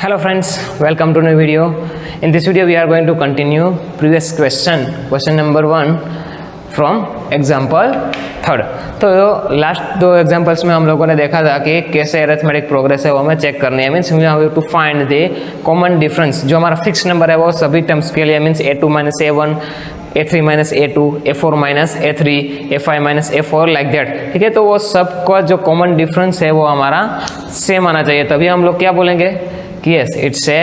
Hello friends, welcome to new video. In this video we are going to continue previous question number 1 from example third. तो last दो examples में हम लोगों ने देखा था कि कैसे अरिथमेटिक प्रोग्रेस है वो हमें चेक करनी है। Means we have to find the common difference. जो हमारा फिक्स नंबर है वो सभी टर्म्स के लिए means a2 - a1 a3 - a2 a4 - a3 a5 - a4 like that. ठीक है, तो वो सबका जो कॉमन डिफरेंस है वो हमारा सेम आना चाहिए, तभी हम लोग क्या बोलेंगे कि yes it's a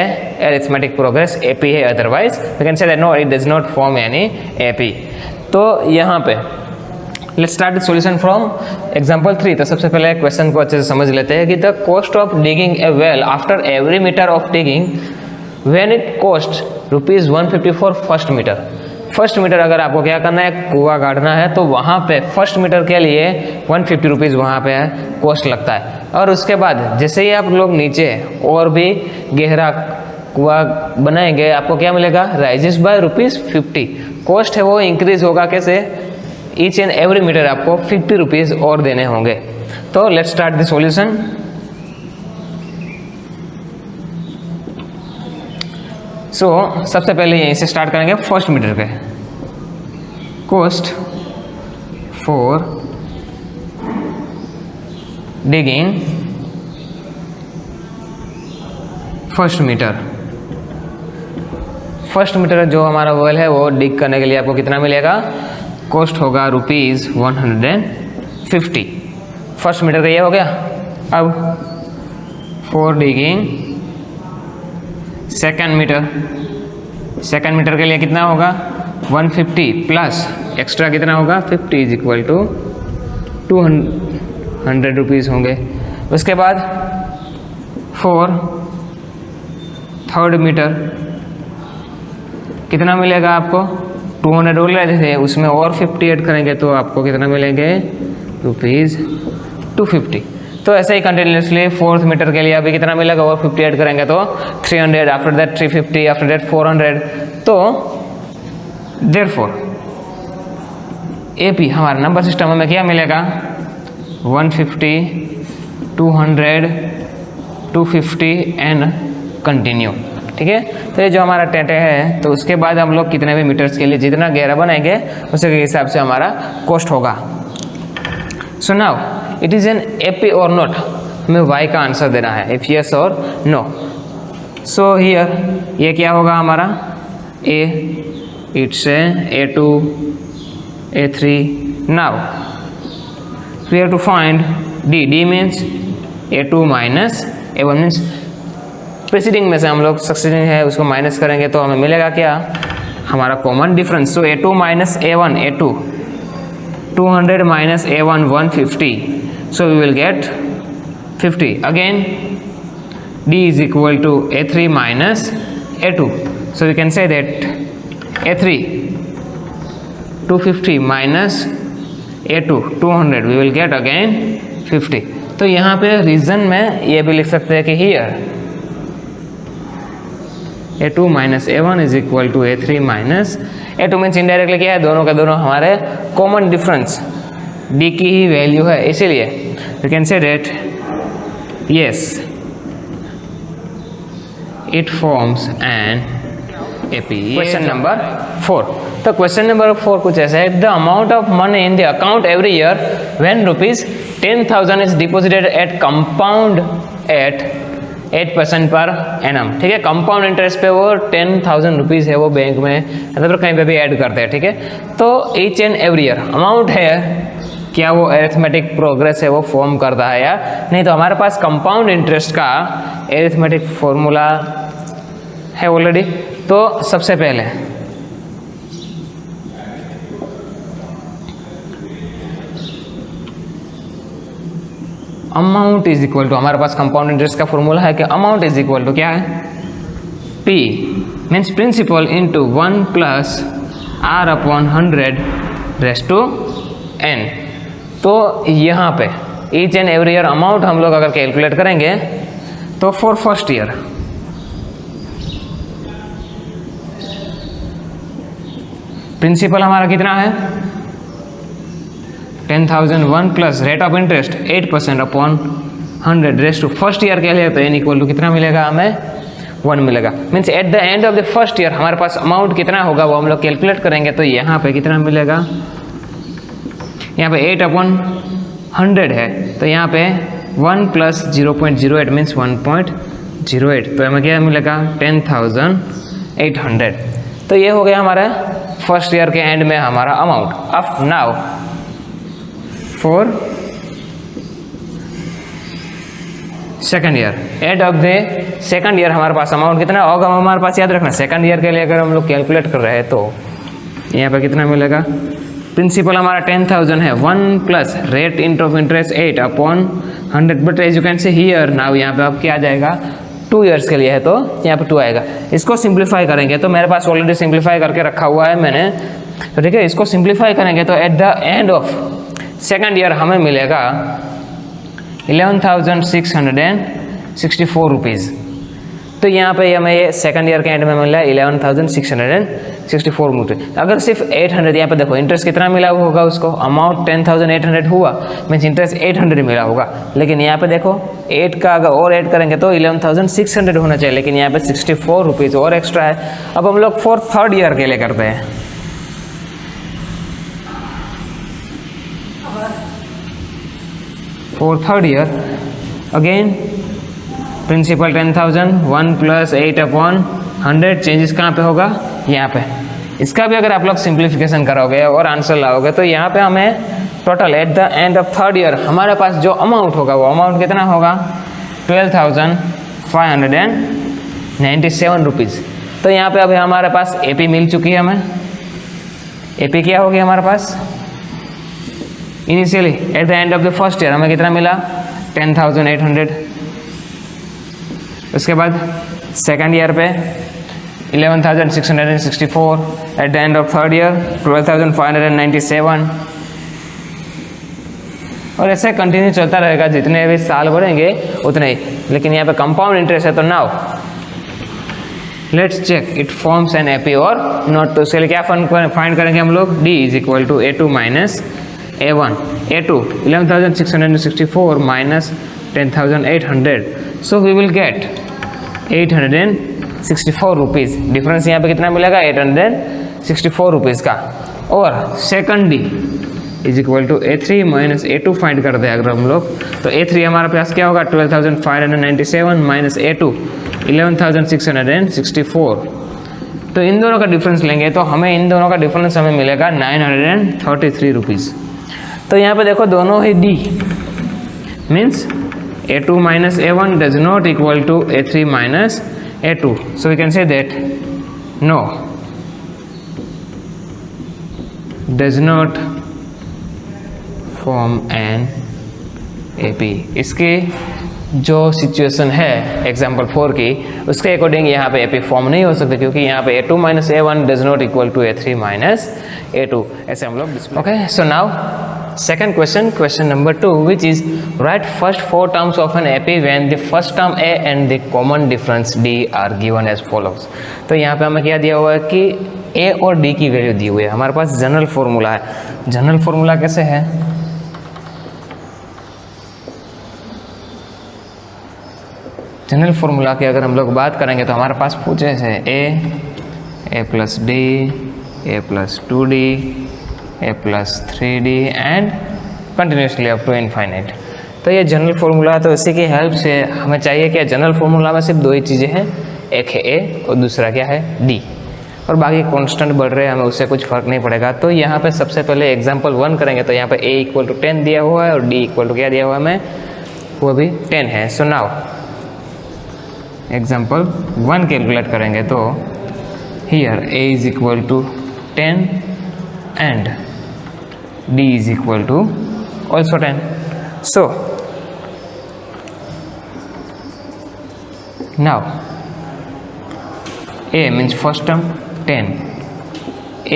arithmetic progress AP है, otherwise we can say that no it does not form any AP। तो यहाँ पे let's start the solution from example 3। तो सबसे पहले क्वेश्चन को अच्छे से समझ लेते हैं कि the cost of digging a well after every meter of digging when it costs ₹150 for first meter। First meter अगर आपको क्या करना है, कुआं गाड़ना है, तो वहाँ पे फर्स्ट मीटर के लिए ₹150 वहाँ पे कॉस्ट लगता है। और उसके बाद जैसे ही आप लोग नीचे और भी गहरा कुआं बनाएंगे आपको क्या मिलेगा, राइजेस बाय ₹50। कॉस्ट है वो इंक्रीज होगा कैसे, ईच एंड एवरी मीटर आपको ₹50 और देने होंगे। तो लेट्स स्टार्ट द सॉल्यूशन। सबसे पहले यहीं से स्टार्ट करेंगे फर्स्ट मीटर पे। Cost for digging first meter. First meter जो हमारा वेल है वो डिग करने के लिए आपको कितना मिलेगा, कॉस्ट होगा ₹150। फर्स्ट मीटर का ये हो गया। अब फॉर डिगिंग सेकेंड मीटर के लिए कितना होगा, 150 प्लस एक्स्ट्रा कितना होगा 50 इज इक्वल टू ₹200 होंगे। उसके बाद फॉर थर्ड मीटर कितना मिलेगा आपको, 200 ऑलरेडी थे, उसमें और 50 ऐड करेंगे तो आपको कितना मिलेंगे ₹250। तो ऐसे ही कंटिन्यूसली फोर्थ मीटर के लिए अभी कितना मिलेगा, और 50 ऐड करेंगे तो 300, आफ्टर दैट 350, आफ्टर दैट 400। तो देयरफॉर AP हमारा नंबर सिस्टम में क्या मिलेगा, 150 200 250 एंड कंटिन्यू। ठीक है, तो ये जो हमारा टेंटे है, तो उसके बाद हम लोग कितने भी मीटर्स के लिए जितना गहरा बनाएंगे उसी के हिसाब से हमारा कॉस्ट होगा। So now it is an AP और नॉट, हमें Y का आंसर देना है, इफ यस और नो। सो हियर ये क्या होगा हमारा A, it's A2 A3। Now we have to find D means A2 - A1 means preceding में से हम लोग सक्सीडिंग है उसको माइनस करेंगे तो हमें मिलेगा क्या, हमारा common difference. So A2 - A1 A2 200 - A1 150, so we will get 50. Again D is equal to A3 minus A2, so we can say that A3 250 minus A2 200, we will get again 50। तो यहाँ पे reason में ये भी लिख सकते हैं कि here A2 - A1 is equal to A3 minus A2 means indirectly क्या है, दोनों का दोनों हमारे कॉमन डिफरेंस D की ही वैल्यू है, इसीलिए we can say that yes it forms an AP। Question number 4। तो क्वेश्चन नंबर 4 कुछ ऐसा है, the amount of money in the account every year when ₹10,000 is deposited at compound at 8% per annum. ठीक है, compound interest पे वो ₹10,000 है वो बैंक में मतलब कहीं पे भी ऐड करते हैं। ठीक है, तो each and every year amount है, क्या वो अरिथमेटिक प्रोग्रेस है वो फॉर्म करता है या नहीं। तो हमारे पास कंपाउंड इंटरेस्ट का अरिथमेटिक फॉर्मूला है ऑलरेडी। तो सबसे पहले अमाउंट इज इक्वल टू, हमारे पास कंपाउंड इंटरेस्ट का फॉर्मूला है कि अमाउंट इज इक्वल टू क्या है, P means principal into 1 + R/100 raise to n। तो यहाँ पे each and every year amount हम लोग अगर कैलकुलेट करेंगे तो फॉर फर्स्ट ईयर प्रिंसिपल हमारा कितना है 10,001 plus rate of interest 8% upon 100 raise to first year के लिए, तो n इक्वल टू कितना मिलेगा हमें 1 मिलेगा। Means eight the end of the first year हमारे पास अमाउंट कितना होगा वो हम लोग कैलकुलेट करेंगे। तो यहाँ पे कितना मिलेगा, यहाँ पे 8/100 है, तो यहाँ पे 1 + 0.08 मीन्स 1.08, तो हमें क्या मिलेगा 10,800। तो ये हो गया हमारा फर्स्ट ईयर के एंड में हमारा अमाउंट। अब now for second year, and of the second year हमारे पास अमाउंट कितना होगा हमारे पास, याद रखना सेकंड ईयर के लिए अगर हम लोग कैलकुलेट कर रहे हैं तो यहाँ पे कितना मिलेगा, प्रिंसिपल हमारा 10,000 है, 1 + rate of interest 8/100, but as you can say here now यहाँ पे अब क्या आ जाएगा 2 ईयर्स के लिए है तो यहाँ पे 2 आएगा। इसको सिंप्लीफाई करेंगे तो मेरे पास ऑलरेडी सिंप्लीफाई करके रखा हुआ है मैंने, तो ठीक है। इसको सिंप्लीफाई करेंगे तो eight the end of second year हमें मिलेगा 11,664 रुपीज़। तो यहाँ पे हमें ये सेकंड ईयर के एंड में मिला 11,664 रुपीज़। अगर सिर्फ 800, यहाँ पे देखो इंटरेस्ट कितना मिला होगा उसको, अमाउंट 10,800 हुआ मीन्स इंटरेस्ट 800 मिला होगा, लेकिन यहाँ पे देखो 8 का अगर और ऐड करेंगे तो 11,600 होना चाहिए, लेकिन यहाँ पे 64 रुपीज़ और एक्स्ट्रा है। अब हम लोग फॉर थर्ड ईयर के लिए करते हैं। For third year again principal 10,000, 1 + 8/100, changes कहाँ पे होगा यहाँ पे। इसका भी अगर आप लोग सिंप्लीफिकेशन करोगे और आंसर लाओगे तो यहाँ पे हमें total eight the end of third year हमारे पास जो अमाउंट होगा वो अमाउंट कितना होगा 12,597 रुपीज़। तो यहाँ पे अभी हमारे पास एपी मिल चुकी है हमें। एपी क्या होगी हमारे पास, initially at the end of the first year हमें कितना मिला 10,800। उसके बाद सेकंड ईयर पे 11,664, eight the end of third year 12,597, और ऐसे कंटिन्यू चलता रहेगा, जितने भी साल बढ़ेंगे उतने ही। लेकिन यहाँ पे कंपाउंड इंटरेस्ट है, तो now let's check it forms an AP और नॉट। तो उसके लिए क्या फाइंड करेंगे हम लोग, D = A2 - A1। A2 11,664 minus 10,800, so we will get 864 rupees. Difference यहाँ पे कितना मिलेगा 864 रुपीज़ का। और second D = A3 - A2 find कर दे अगर हम लोग, तो A3 हमारे पास क्या होगा 12,597 minus A2 11,664। तो इन दोनों का डिफरेंस लेंगे तो हमें इन दोनों का डिफरेंस हमें मिलेगा 933 रुपीज़। तो यहाँ पे देखो दोनों ही D means A2 - A1 does not equal to A3 - A2, so we can say that no, does not form an AP। इसके जो सिचुएशन है एग्जाम्पल 4 की उसके अकॉर्डिंग यहाँ पे AP फॉर्म नहीं हो सकते, क्योंकि यहाँ पे A2 - A1 does not equal to A3 - A2, ऐसे हम लोग display. Okay, so now second question number 2, which is write first 4 terms of an AP when the first term A and the common difference D are given as follows। तो यहाँ पे हमें क्या दिया हुआ है कि A और D की वैल्यू दी हुई है। हमारे पास जनरल फॉर्मूला है। जनरल फॉर्मूला कैसे है, जनरल फॉर्मूला की अगर हम लोग बात करेंगे तो हमारे पास पूछे है A + D, A + 2D, A + 3D and continuously up to infinite. तो ये जनरल फॉर्मूला है, तो इसी की हेल्प से हमें चाहिए कि जनरल फॉर्मूला में सिर्फ 2 ही चीज़ें हैं, एक है A और दूसरा क्या है D, और बाकी कांस्टेंट बढ़ रहे हैं हमें उससे कुछ फ़र्क नहीं पड़ेगा। तो यहाँ पे सबसे पहले एग्जांपल 1 करेंगे तो यहाँ पे A = 10 दिया हुआ है और D = क्या दिया हुआ है हमें, वो भी 10 है। सो नाउ एग्जांपल 1 कैलकुलेट करेंगे तो here A = 10 and D = also 10. So now A means first term 10,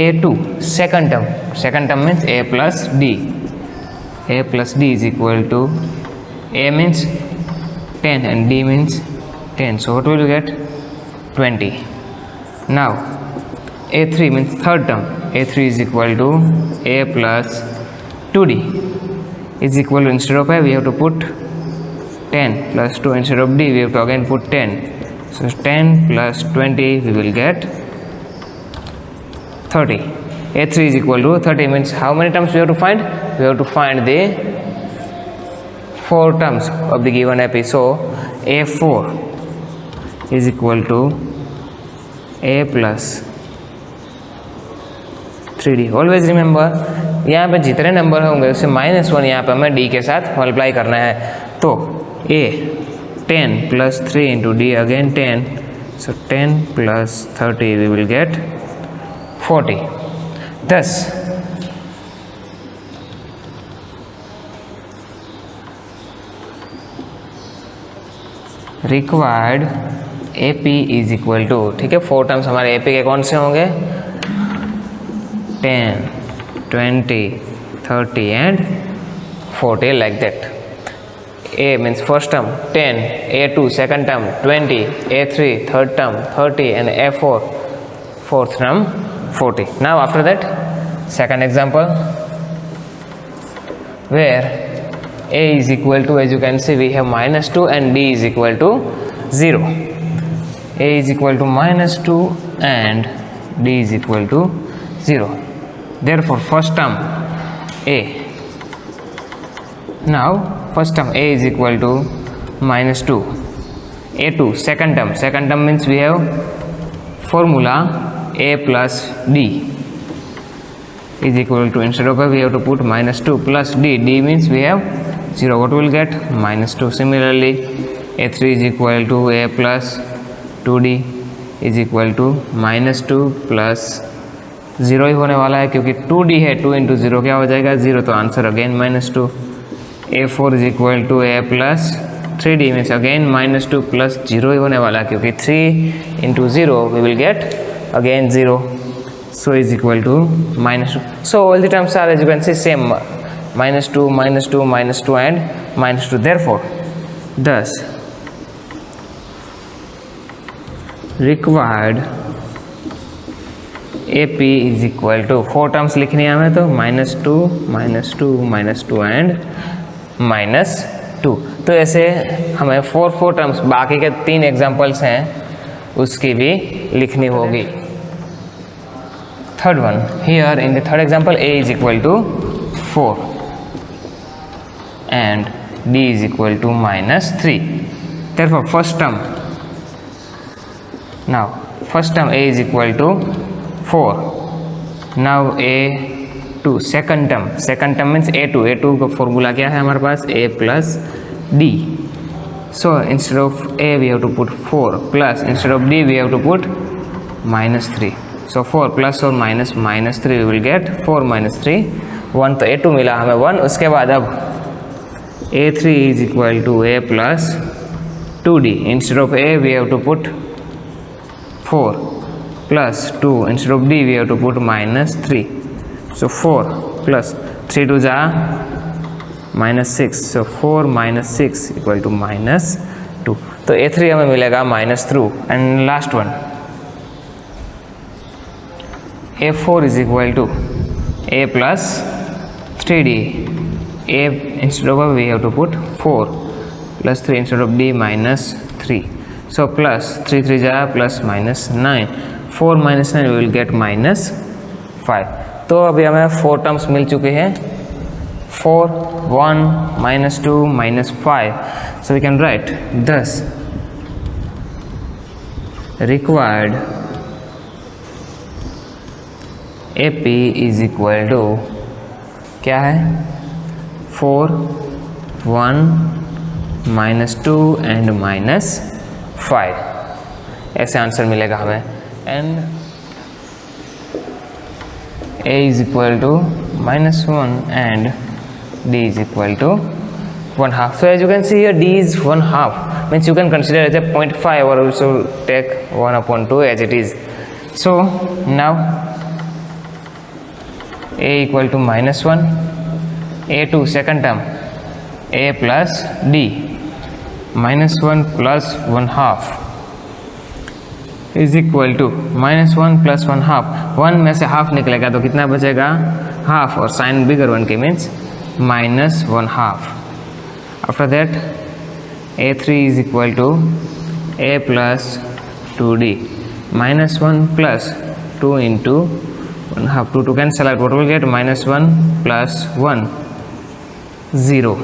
A2 second term means A + D, A + D = A means 10 and D means 10, so what will you get 20. Now A3 means third term, A3 = A + 2D = instead of A we have to put 10 + 2, instead of D we have to again put 10, So 10 plus 20 we will get 30. A3 is equal to 30 means how many terms we have to find? We have to find the 4 terms of the given AP. So A4 is equal to A plus 3D. Always remember यहाँ पे जितने number होंगे उससे -1 यहाँ पे हमें D के साथ मल्टीप्लाई करना है. तो A 10 plus 3 into D again 10. So 10 plus 30 we will get 40. Thus required AP is equal to, ठीक है, 4 टर्म्स हमारे AP के कौन से होंगे? 10, 20, 30 and 40 like that. A means first term 10, A2 second term 20, A3 third term 30 and A4 fourth term 40. Now after that second example where A is equal to, as you can see we have -2 and D is equal to 0. A is equal to -2 and D is equal to 0. Therefore first term A, now first term A is equal to -2. A2 second term means we have formula A plus D is equal to, instead of A we have to put -2 plus D. D means we have 0. What will get? -2. Similarly A3 is equal to A plus 2D is equal to -2 plus 0 ही होने वाला है क्योंकि 2D है, 2 into 0 क्या हो जाएगा? 0. तो answer again -2. A4 is equal to A plus 3D means again -2 plus 0 ही होने वाला है क्योंकि 3 into 0 we will get again 0. So is equal to -2. So all the terms are, as you can see, same, -2, -2, -2 and -2. Therefore thus required AP is equal to 4 terms लिखनी है हमें, तो -2, -2, -2 and -2. तो ऐसे हमें 4 टर्म्स बाकी के 3 एग्जांपल्स हैं उसकी भी लिखनी होगी. Third one here in the third example A is equal to 4 and D is equal to -3. Therefore first term, now first term A is equal to 4. Now A2 second term means A2 का formula क्या है हमारे पास? A plus D. So instead of A we have to put 4 plus, instead of D we have to put -3. So 4 plus और -3 we will get 4 -3 1. तो A2 मिला हमें 1. उसके बाद अब A3 is equal to A plus 2D. Instead of A we have to put 4 plus 2. Instead of D we have to put -3. So 4 plus 3 to जा -6. So 4 -6 equal to -2. तो A3 हमें मिलेगा -3. And last one A4 is equal to A plus 3D. A instead of we have to put 4 plus 3 instead of D -3. So plus 3 3 जा plus -9. 4 -9 we will get -5. तो अभी हमें 4 terms मिल चुके हैं. 4, 1, -2, -5. So we can write thus required AP is equal to क्या है? 4, 1, -2 and -5. ऐसे answer मिलेगा हमें. And A is equal to -1 and D is equal to 1/2. So as you can see here D is 1/2 means you can consider as a 0.5 or also take 1/2 as it is. So now A equal to -1, A2 second term A plus D -1 plus 1/2 is equal to -1 plus 1/2. 1 में से half निकलेगा तो कितना बचेगा? Half, और sign बिगर 1 के means -1/2. After that A3 is equal to a plus 2d minus 1 plus 2 into 1 half 2 to cancel out. What will get? Minus 1 plus 1 0.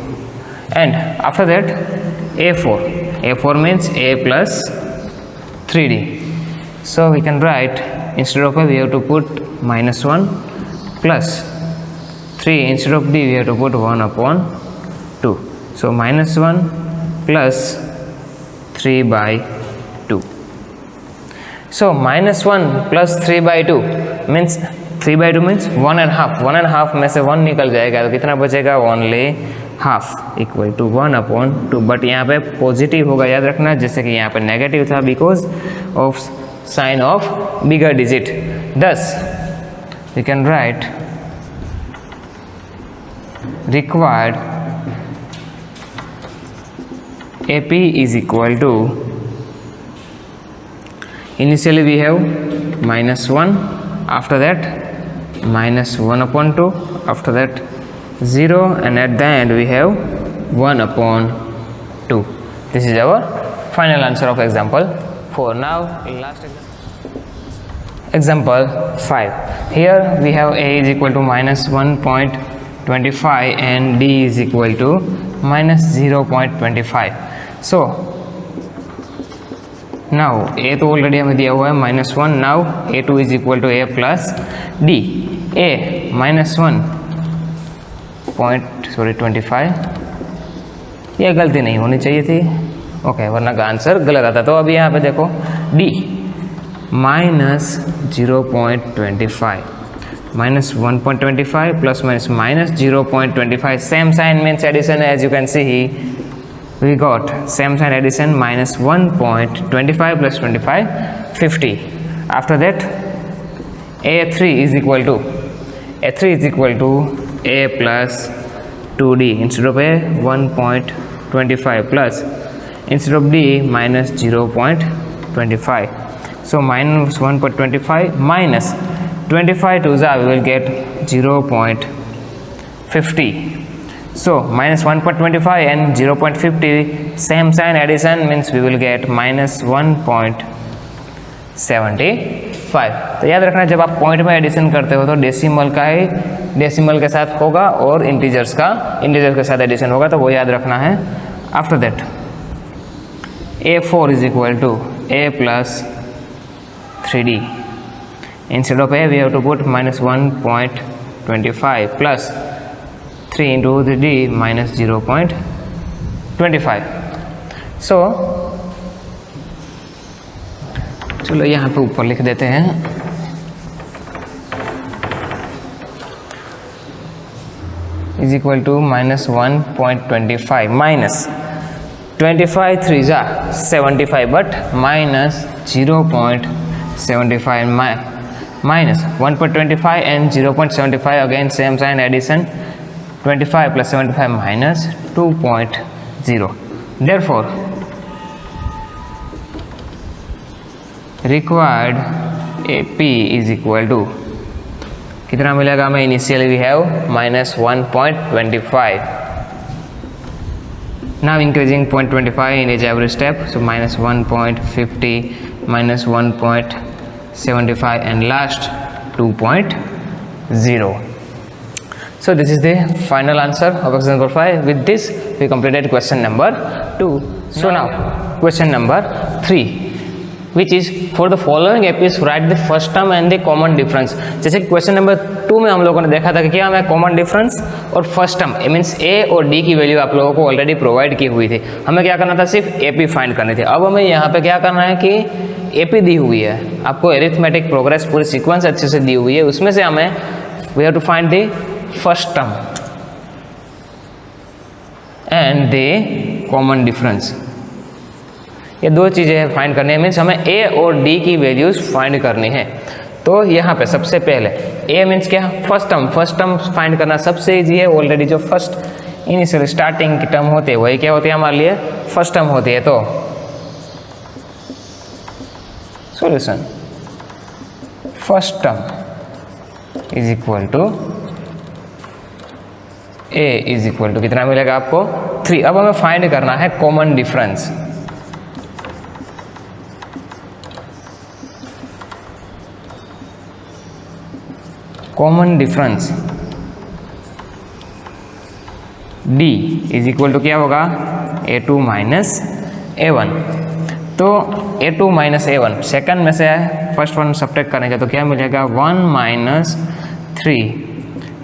And after that a4 means a plus 3d. So we can write, instead of a we have to put minus 1 plus 3, instead of d we have to put 1 upon 2. So minus 1 plus 3 by 2. So minus 1 plus 3 by 2 means 3 by 2 means 1 and half में से 1 निकल जाएगा तो कितना बचेगा? Only half equal to 1 upon 2. But यहाँ पे positive होगा, याद रखना, जैसे कि यहाँ पे नेगेटिव था because of sine of bigger digit. thus we can write required AP is equal to, initially we have minus 1, after that minus 1 upon 2, after that 0, and at the end we have 1 upon 2. This is our final answer of example 4. Now last example 5. Here we have a is equal to minus 1.25 and d is equal to minus 0.25. So now a तो already हमें दिया हुआ है minus 1. Now a2 is equal to a plus d. a minus 1.25, ये गलती नहीं होनी चाहिए थी, ओके, वरना का आंसर गलत आता. तो अभी यहाँ पे देखो d minus 0.25 minus 1.25 plus minus 0.25, same sign means addition. As you can see, we got same sign addition, minus 1.25 plus 25, 50. After that a3 is equal to a plus 2d, instead of a 1.25 plus, instead of d minus 0.25. So minus 1.25 minus 25 to the, we will get 0.50. So minus 1.25 and 0.50, same sign addition means we will get minus 1.75. तो याद रखना, जब आप point में addition करते हो तो decimal का ही डेसिमल के साथ होगा और इंटीजर्स के साथ एडिशन होगा, तो वो याद रखना है. After that a4 is equal to a plus 3d. Instead of a we have to put minus 1.25 plus 3 into the d minus 0.25. So चलो यहाँ पे ऊपर लिख देते हैं, is equal to minus 1.25 minus 25 3 जा 75, but minus 0.75 minus 1.25 and 0.75, again same sign addition, 25 plus 75 minus 2.0. Therefore required AP is equal to कितना मिलेगा हमें? Initially we have minus 1.25. now increasing 0.25 in each every step, so minus 1.50 minus 1.75 and last 2.0. So this is the final answer of example 5. With this we completed question number 2. So now question number 3, which is for the following APs write the first term and the common difference. जैसे कि question number 2 में हम लोगों ने देखा था कि क्या हमें कॉमन डिफरेंस और फर्स्ट टर्म मीन्स a और d की वैल्यू आप लोगों को ऑलरेडी प्रोवाइड की हुई थी. हमें क्या करना था? सिर्फ AP फाइंड करनी थी. अब हमें यहाँ पे क्या करना है कि AP दी हुई है, आपको एरिथमेटिक प्रोग्रेस पूरी सीक्वेंस अच्छे से दी हुई है, उसमें से हमें we have to find the first term and the common difference. ये दो चीज़ें फाइंड करनी है, मीन्स हमें a और d की वैल्यूज़ फाइंड करनी है. तो यहाँ पे सबसे पहले a मीन्स क्या? फर्स्ट टर्म फाइंड करना सबसे ईजी है. ऑलरेडी जो फर्स्ट इनिशियल स्टार्टिंग की टर्म होती है वही क्या होती है हमारे लिए? फर्स्ट टर्म होती है. तो solution first term is equal to a is equal to कितना मिलेगा आपको? 3. अब हमें फाइंड करना है common difference. Common difference D is equal to क्या होगा, A2 माइनस A1। तो A2 माइनस A1 सेकंड में से है, फर्स्ट वन सब्ट्रैक्ट करेंगे तो क्या मिलेगा, 1 minus 3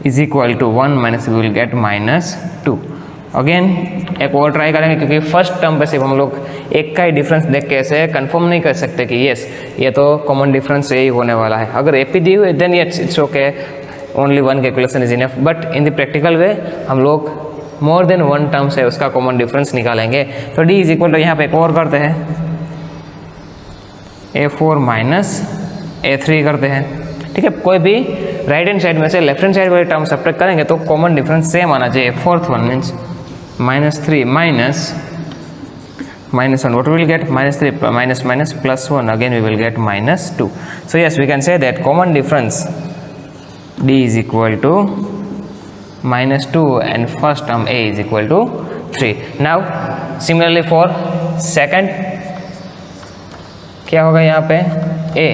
is equal to 1 minus we will get minus 2। Again एक और ट्राई करेंगे, क्योंकि फर्स्ट टर्म पे सिर्फ हम लोग एक का ही डिफरेंस देख के ऐसे कंफर्म नहीं कर सकते कि यस ये तो कॉमन डिफरेंस यही होने वाला है। अगर AP दी हुई then it's okay, only one calculation is enough, but in the practical way हम लोग मोर देन वन टर्म से उसका कॉमन डिफरेंस निकालेंगे। तो D इज इक्वल टू यहाँ पे एक और करते हैं, A4 माइनस A3 करते हैं, ठीक है। कोई भी राइट हैंड साइड में से लेफ्ट हैंड साइड वाले टर्म सब्ट्रैक्ट करेंगे तो कॉमन डिफरेंस सेम आना चाहिए। Fourth one means -3 minus 1, what we will get, -3 minus plus 1, again we will get -2. So yes, we can say that common difference D is equal to -2 and first term A is equal to 3. Now similarly for second क्या होगा यहाँ पे, A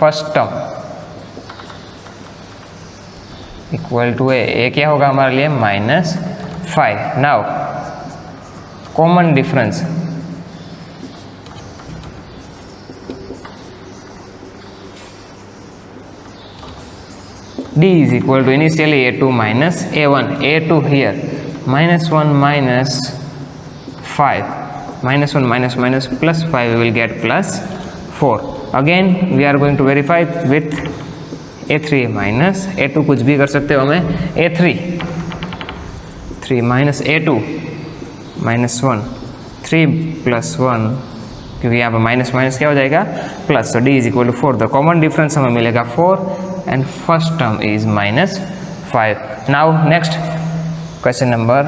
first term equal to A क्या होगा हमारे लिए, -5। Now common difference D is equal to initially A2 minus A1, A2 here -1 minus 5, -1 minus plus 5 we will get +4. Again we are going to verify with A3 minus A2, कुछ भी कर सकते हो हमें, A3 3 minus A2 -1 3 plus 1, क्योंकि यहाँ पर minus minus क्या हो जाएगा, प्लस। तो D is equal to 4, the common difference हमें मिलेगा 4 and first term is -5। Now next question number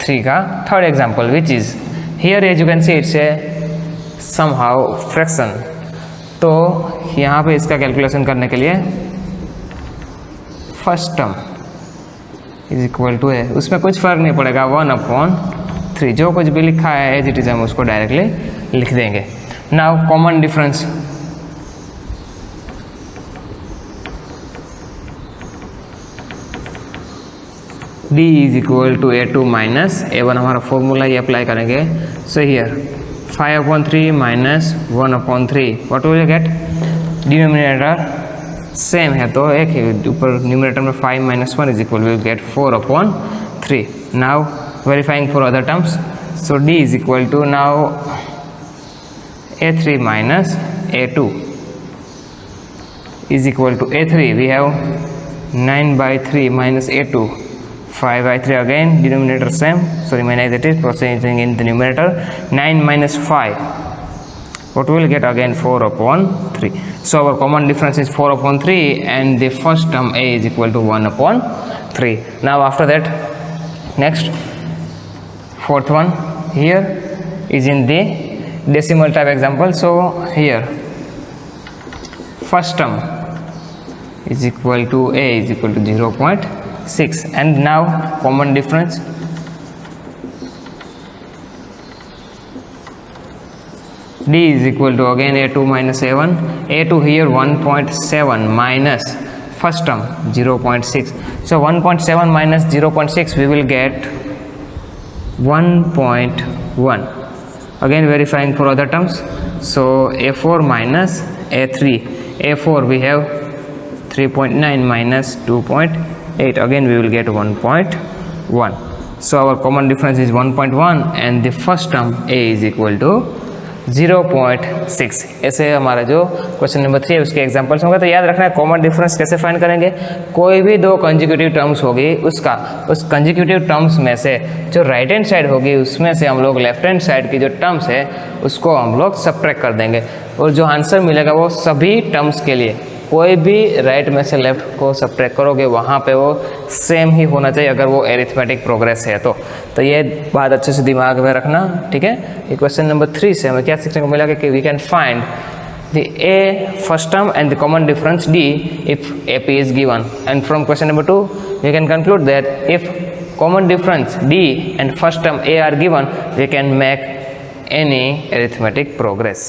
3 का third example, which is here as you can see it's a somehow fraction. तो यहाँ पे इसका कैलकुलेशन करने के लिए first term is equal to है, उसमें कुछ फर्क नहीं पड़ेगा, 1/3 जो कुछ भी लिखा है एज इट इज हम उसको डायरेक्टली लिख देंगे। Now common difference D is equal to A2 minus A1, हमारा फॉर्मूला ये अप्लाई करेंगे। So here 5/3 minus 1/3, what will you get, denominator same है तो एक ही, ऊपर न्यूमरेटर में 5 minus 1 is equal, will get 4/3। Now verifying for other terms, so D is equal to now A3 minus A2 is equal to A3, we have 9/3 minus A2, 5/3, again denominator same, so remain as it is, proceeding in the numerator, 9 minus 5, what we will get, again 4/3. So our common difference is 4/3 and the first term A is equal to 1/3. Now after that, next fourth one here is in the decimal type example. So here first term is equal to A is equal to 0.6, and now common difference D is equal to again A2 minus A1, A2 here 1.7 minus first term 0.6, so 1.7 minus 0.6 we will get 1.1. Again verifying for other terms, so A4 minus A3, A4 we have 3.9 minus 2.8, again we will get 1.1. So our common difference is 1.1 and the first term A is equal to 0.6. ऐसे हमारा जो question number 3 है उसके examples होंगे। तो याद रखना है कॉमन डिफरेंस कैसे फाइंड करेंगे, कोई भी दो कंजिक्यूटिव टर्म्स होगी उसका, उस कंजिक्यूटिव टर्म्स में से जो राइट हैंड साइड होगी उसमें से हम लोग लेफ्ट हैंड साइड की जो टर्म्स है उसको हम लोग सब्ट्रैक्ट कर देंगे, और जो आंसर मिलेगा वो सभी टर्म्स के लिए, कोई भी राइट में से लेफ्ट को सब्ट्रैक्ट करोगे वहाँ पे वो सेम ही होना चाहिए अगर वो एरिथमेटिक प्रोग्रेस है तो ये बात अच्छे से दिमाग में रखना, ठीक है। ये क्वेश्चन नंबर 3 से हमें क्या सीखने को मिला कि we can find the A first term and the common difference D if AP is given, and from question number 2 we can conclude that if common difference D and first term A are given, we can make any arithmetic progress.